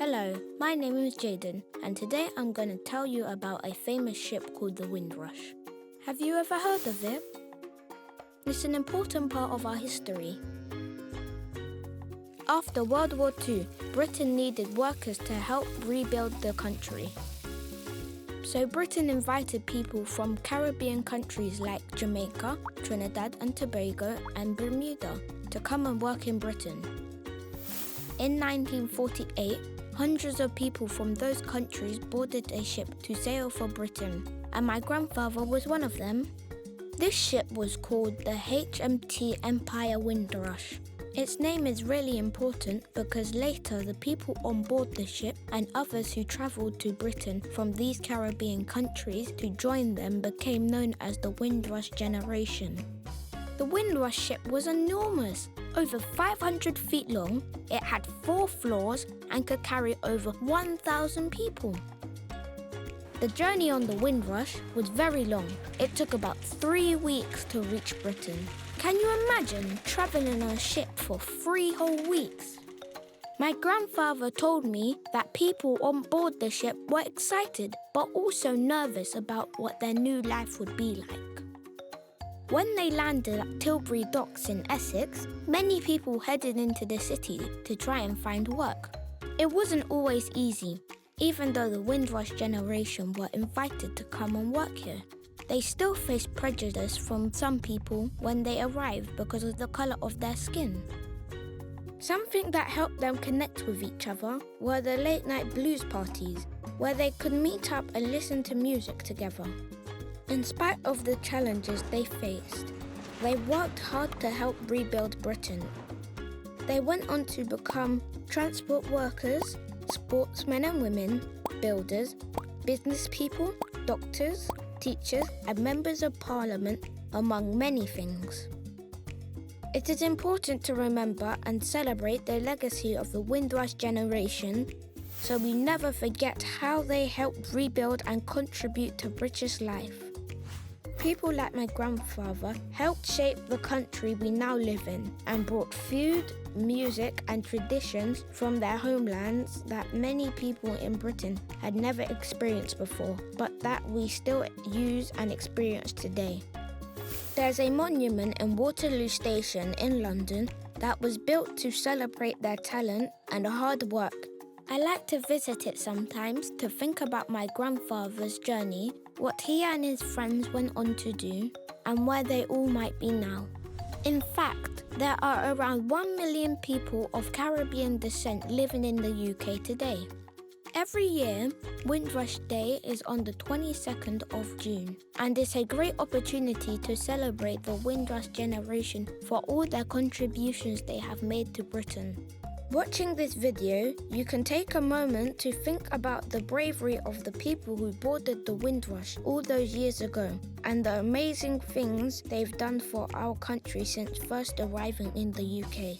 Hello, my name is Jaden, and today I'm going to tell you about a famous ship called the Windrush. Have you ever heard of it? It's an important part of our history. After World War II, Britain needed workers to help rebuild the country. So Britain invited people from Caribbean countries like Jamaica, Trinidad and Tobago, and Bermuda to come and work in Britain. In 1948, hundreds of people from those countries boarded a ship to sail for Britain, and my grandfather was one of them. This ship was called the HMT Empire Windrush. Its name is really important because later the people on board the ship and others who travelled to Britain from these Caribbean countries to join them became known as the Windrush Generation. The Windrush ship was enormous, over 500 feet long. It had 4 floors and could carry over 1,000 people. The journey on the Windrush was very long. It took about 3 weeks to reach Britain. Can you imagine travelling on a ship for 3 whole weeks? My grandfather told me that people on board the ship were excited but also nervous about what their new life would be like. When they landed at Tilbury Docks in Essex, many people headed into the city to try and find work. It wasn't always easy, even though the Windrush Generation were invited to come and work here. They still faced prejudice from some people when they arrived because of the colour of their skin. Something that helped them connect with each other were the late-night blues parties, where they could meet up and listen to music together. In spite of the challenges they faced, they worked hard to help rebuild Britain. They went on to become transport workers, sportsmen and women, builders, business people, doctors, teachers, and members of parliament, among many things. It is important to remember and celebrate the legacy of the Windrush Generation so we never forget how they helped rebuild and contribute to British life. People like my grandfather helped shape the country we now live in and brought food, music and traditions from their homelands that many people in Britain had never experienced before, but that we still use and experience today. There's a monument in Waterloo Station in London that was built to celebrate their talent and hard work. I like to visit it sometimes to think about my grandfather's journey, what he and his friends went on to do, and where they all might be now. In fact, there are around 1 million people of Caribbean descent living in the UK today. Every year, Windrush Day is on the 22nd of June, and it's a great opportunity to celebrate the Windrush Generation for all their contributions they have made to Britain. Watching this video, you can take a moment to think about the bravery of the people who boarded the Windrush all those years ago and the amazing things they've done for our country since first arriving in the UK.